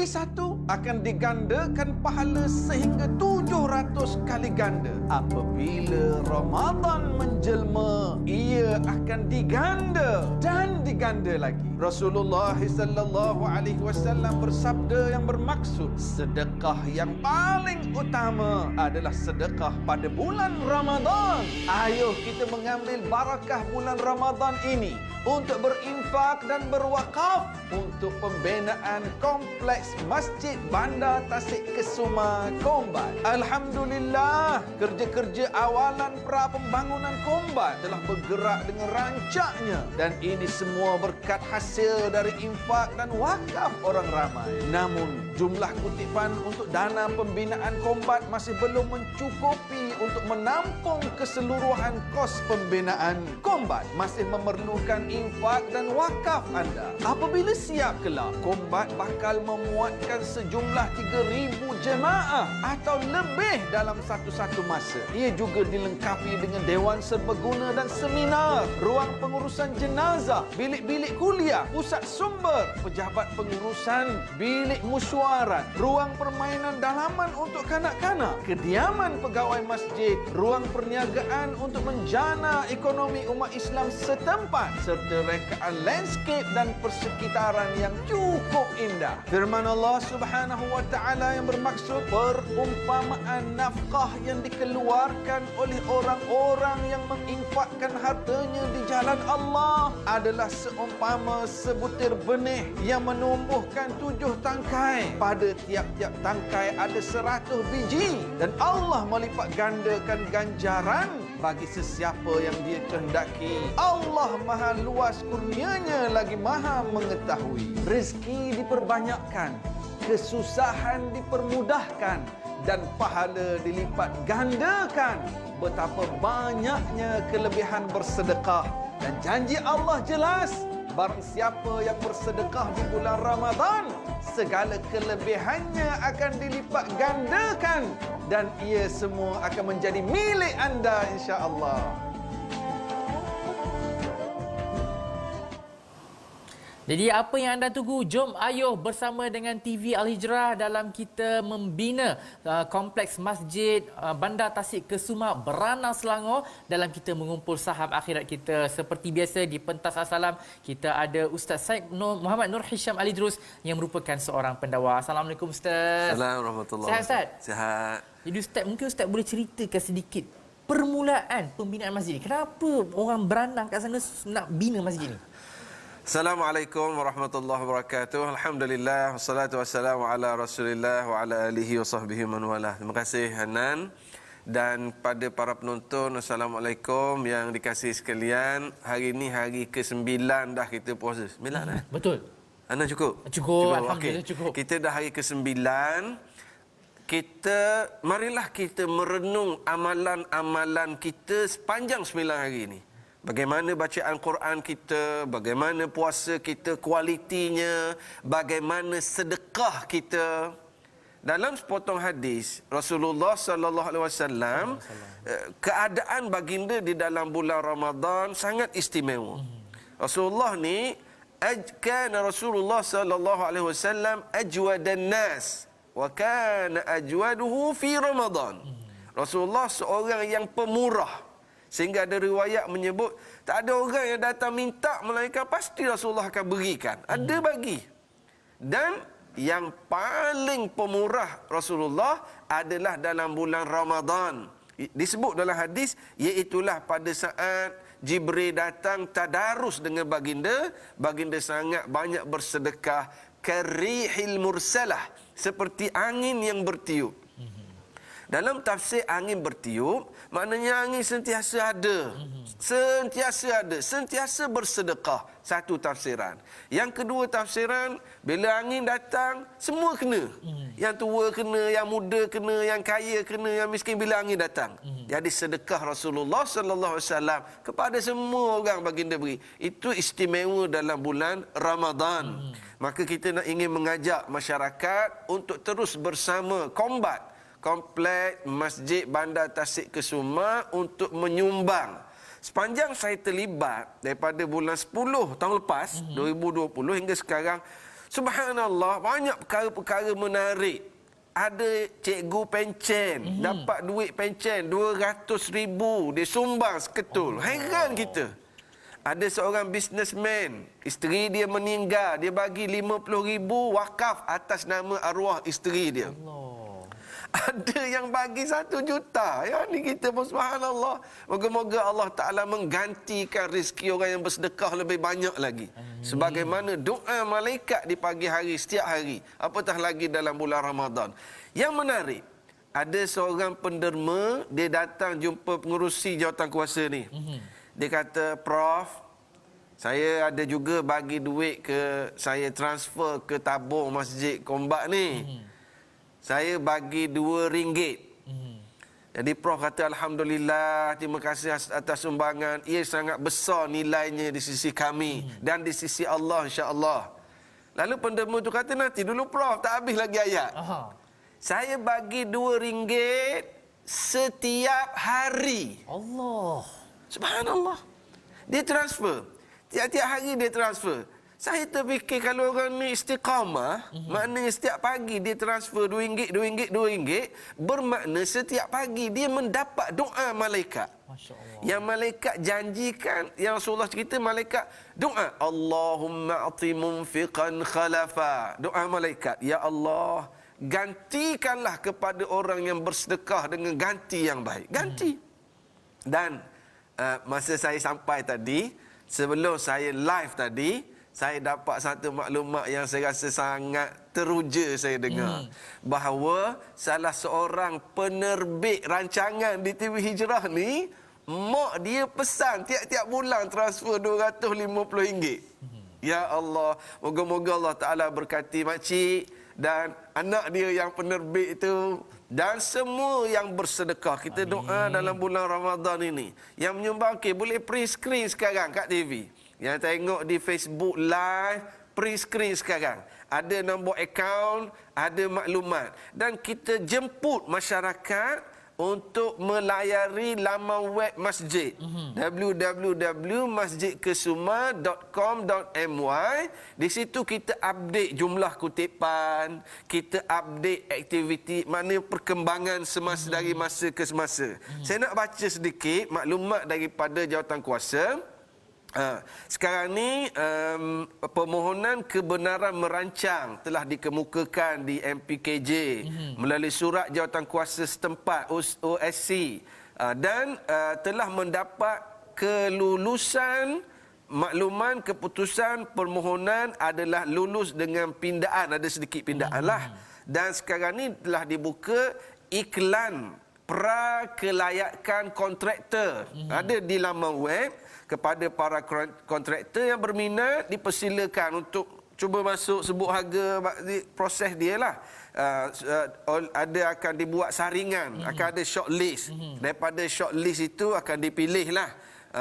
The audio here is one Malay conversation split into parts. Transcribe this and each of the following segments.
beri satu akan digandakan pahala sehingga 700 kali ganda. Apabila Ramadan menjelma, ia akan diganda dan diganda lagi. Rasulullah sallallahu alaihi wasallam bersabda yang bermaksud, sedekah yang paling utama adalah sedekah pada bulan Ramadan. Ayo kita mengambil barakah bulan Ramadan ini untuk berinfak dan berwakaf untuk pembinaan kompleks Masjid Bandar Tasik Kesuma Kombat. Alhamdulillah, kerja-kerja awalan pra pembangunan Kombat telah bergerak dengan rancaknya, dan ini semua berkat hasil dari infak dan wakaf orang ramai. Namun, jumlah kutipan untuk dana pembinaan Kombat masih belum mencukupi untuk menampung keseluruhan kos pembinaan Kombat. Masih memerlukan infak dan wakaf anda. Apabila siap kelak, Kombat bakal memuatkan sejumlah 3,000 jemaah atau lebih dalam satu-satu masa. Ia juga dilengkapi dengan dewan serbaguna dan seminar, ruang pengurusan jenazah, bilik-bilik kuliah, pusat sumber, pejabat pengurusan, bilik mesyuarat, ruang permainan dalaman untuk kanak-kanak, kediaman pegawai masjid, ruang perniagaan untuk menjana ekonomi umat Islam setempat, serta rekaan landscape dan persekitaran yang cukup indah. Firman Allah Subhanahu wa taala yang bermaksud, perumpamaan nafkah yang dikeluarkan oleh orang-orang yang menginfakkan hartanya di jalan Allah adalah seumpama sebutir benih yang menumbuhkan 7 tangkai. Pada tiap-tiap tangkai ada 100 biji, dan Allah melipat gandakan ganjaran bagi sesiapa yang dia kehendaki. Allah maha luas kurnianya lagi maha mengetahui. Rezeki diperbanyakkan, kesusahan dipermudahkan, dan pahala dilipat gandakan. Betapa banyaknya kelebihan bersedekah, dan janji Allah jelas, barang siapa yang bersedekah di bulan Ramadan, segala kelebihannya akan dilipat gandakan, dan ia semua akan menjadi milik anda insya-Allah. Jadi apa yang anda tunggu? Jom ayuh bersama dengan TV Al-Hijrah dalam kita membina kompleks Masjid Bandar Tasik Kesuma Beranar Selangor, dalam kita mengumpul saham akhirat kita. Seperti biasa di pentas Assalam, kita ada Ustaz Syed Muhammad Nur Hisham Ali Drus yang merupakan seorang pendakwa. Assalamualaikum Ustaz. Assalamualaikum warahmatullahi Sihat Ustaz? Sihat. Jadi Ustaz, mungkin Ustaz boleh ceritakan sedikit permulaan pembinaan masjid ni. Kenapa orang Beranar kat sana nak bina masjid ni? Assalamualaikum warahmatullahi wabarakatuh. Alhamdulillah, wassalatu wassalamu ala Rasulillah wa ala alihi wa sahbihi man walah. Terima kasih Hanan, dan pada para penonton, Assalamualaikum yang dikasihi sekalian. Hari ini hari ke-9 dah kita puasa. 9 dah. Betul. Hanan cukup? Cukup, alhamdulillah Okey. cukup. Kita dah hari ke-9. Marilah kita merenung amalan-amalan kita sepanjang 9 hari ini. Bagaimana bacaan Quran kita, bagaimana puasa kita kualitinya, bagaimana sedekah kita. Dalam sepotong hadis Rasulullah sallallahu alaihi wasallam, keadaan baginda di dalam bulan Ramadan sangat istimewa. Rasulullah ni kana Rasulullah sallallahu alaihi wasallam ajwadan nas wa kana ajwaduhu fi Ramadan. Rasulullah seorang yang pemurah, sehingga ada riwayat menyebut tak ada orang yang datang minta melainkan pasti Rasulullah akan berikan. Ada bagi. Dan yang paling pemurah Rasulullah adalah dalam bulan Ramadan. Disebut dalam hadis, iaitulah pada saat Jibril datang tadarus dengan baginda. Baginda sangat banyak bersedekah, karihil mursalah, seperti angin yang bertiup. Dalam tafsir angin bertiup, maknanya angin sentiasa ada. Sentiasa ada, sentiasa bersedekah. Satu tafsiran. Yang kedua tafsiran, bila angin datang, semua kena. Yang tua kena, yang muda kena, yang kaya kena, yang miskin bila angin datang. Jadi sedekah Rasulullah sallallahu alaihi wasallam kepada semua orang baginda beri. Itu istimewa dalam bulan Ramadan. Maka kita nak ingin mengajak masyarakat untuk terus bersama kompleks Masjid Bandar Tasik Kesuma untuk menyumbang. Sepanjang saya terlibat daripada bulan 10 tahun lepas, 2020 hingga sekarang, Subhanallah, banyak perkara-perkara menarik. Ada cikgu pencen, dapat duit pencen 200,000, dia sumbang seketul. Heran kita. Ada seorang businessman, isteri dia meninggal, dia bagi 50,000 wakaf atas nama arwah isteri dia. Ada yang bagi 1 juta. Ya, ni kita pun subhanallah. Moga-moga Allah Ta'ala menggantikan rezeki orang yang bersedekah lebih banyak lagi. Sebagaimana doa malaikat di pagi hari setiap hari. Apatah lagi dalam bulan Ramadan. Yang menarik, ada seorang penderma, dia datang jumpa pengurusi jawatankuasa ni. Dia kata, Prof, saya ada juga bagi duit saya transfer ke tabung Masjid Kombak ni. Saya bagi RM2. Jadi Prof kata, Alhamdulillah, terima kasih atas sumbangan. Ia sangat besar nilainya di sisi kami dan di sisi Allah, insya-Allah. Lalu penderma tu kata, nanti dulu Prof, tak habis lagi ayat. Saya bagi RM2 setiap hari. Allah. Subhanallah. Dia transfer. Tiap-tiap hari dia transfer. Saya terfikir kalau orang ni istiqamah, maknanya setiap pagi dia transfer RM2, bermakna setiap pagi dia mendapat doa malaikat. Masya Allah. Yang malaikat janjikan, yang Rasulullah cerita malaikat doa, Allahumma ati munfiqan khalafa. Doa malaikat, ya Allah, gantikanlah kepada orang yang bersedekah dengan ganti yang baik. Ganti. Dan masa saya sampai tadi, sebelum saya live tadi, saya dapat satu maklumat yang saya rasa sangat teruja saya dengar. Bahawa salah seorang penerbit rancangan di TV Hijrah ni, mak dia pesan tiap-tiap bulan transfer RM250. Ya Allah, moga-moga Allah Ta'ala berkati makcik dan anak dia yang penerbit itu dan semua yang bersedekah. Kita doa dalam bulan Ramadan ini. Yang menyumbang, boleh print screen sekarang kat TV. Yang tengok di Facebook Live, print screen sekarang. Ada nombor akaun, ada maklumat. Dan kita jemput masyarakat untuk melayari laman web masjid. www.masjidkesuma.com.my. Di situ kita update jumlah kutipan, kita update aktiviti, mana perkembangan semasa dari masa ke semasa. Saya nak baca sedikit maklumat daripada jawatankuasa. Sekarang ni permohonan kebenaran merancang telah dikemukakan di MPKJ melalui surat jawatankuasa setempat OSC dan telah mendapat kelulusan makluman keputusan permohonan adalah lulus dengan pindaan, ada sedikit pindaan lah. Dan sekarang ni telah dibuka iklan prakelayakan kontraktor, ada di laman web. Kepada para kontraktor yang berminat, dipersilakan untuk cuba masuk, sebut harga, proses dia lah. Ada akan dibuat saringan, akan ada shortlist. Daripada shortlist itu akan dipilih lah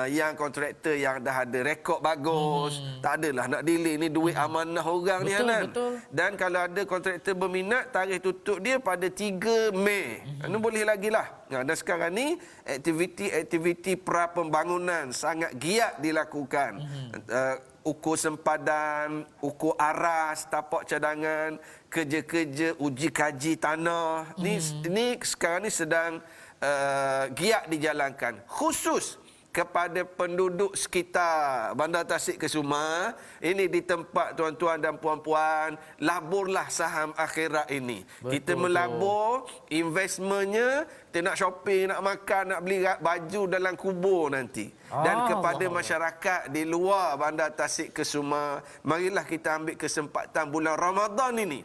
yang kontraktor yang dah ada rekod bagus. Tak adalah nak delay, ni duit amanah orang ni, Hanan. Betul. Dan kalau ada kontraktor berminat, tarikh tutup dia pada 3 Mei. Ini boleh lagi lah. Dan sekarang ni aktiviti pra pembangunan sangat giat dilakukan. Ukur sempadan, ukur aras, tapak cadangan, kerja-kerja uji kaji tanah. Ni sekarang ni sedang giat dijalankan. Khusus kepada penduduk sekitar Bandar Tasik Kesuma, ini di tempat tuan-tuan dan puan-puan, laburlah saham akhirat ini. Kita melabur investmentnya, kita nak shopping, nak makan, nak beli baju dalam kubur nanti. Dan kepada masyarakat di luar Bandar Tasik Kesuma, marilah kita ambil kesempatan bulan Ramadan ini.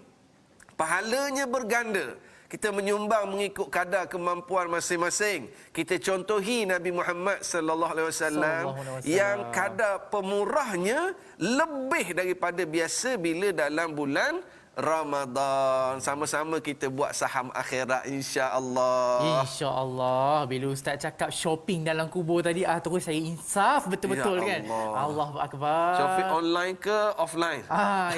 Pahalanya berganda. Kita menyumbang mengikut kadar kemampuan masing-masing. Kita contohi Nabi Muhammad sallallahu alaihi wasallam yang kadar pemurahnya lebih daripada biasa bila dalam bulan Ramadan. Sama-sama kita buat saham akhirat insya-Allah. InsyaAllah. Bila Ustaz cakap shopping dalam kubur tadi, terus saya insaf betul-betul Ya kan. Allah. Allahu Akbar. Shopping online ke offline?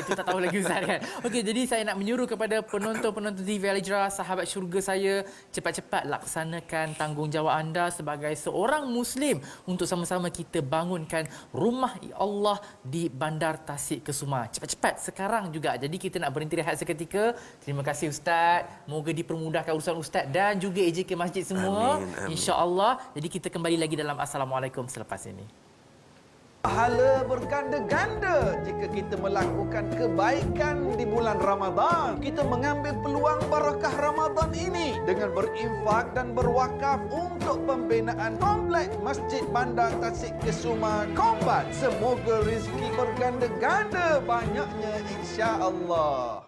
Itu tak tahu lagi Ustaz kan. Okey, jadi saya nak menyuruh kepada penonton-penonton TV Al-Hijrah, sahabat syurga saya, cepat-cepat laksanakan tanggungjawab anda sebagai seorang Muslim untuk sama-sama kita bangunkan rumah Allah di Bandar Tasik Kesuma. Cepat-cepat sekarang juga. Jadi kita nak berhenti rehat seketika. Terima kasih Ustaz. Moga dipermudahkan urusan Ustaz dan juga AJK Masjid semua. Amin, amin. InsyaAllah. Jadi kita kembali lagi dalam Assalamualaikum selepas ini. Pahala berganda-ganda jika kita melakukan kebaikan di bulan Ramadan. Kita mengambil peluang barakah Ramadan ini dengan berinfak dan berwakaf untuk pembinaan kompleks Masjid Bandar Tasik Kesuma Kombat. Semoga rezeki berganda-ganda banyaknya insya-Allah.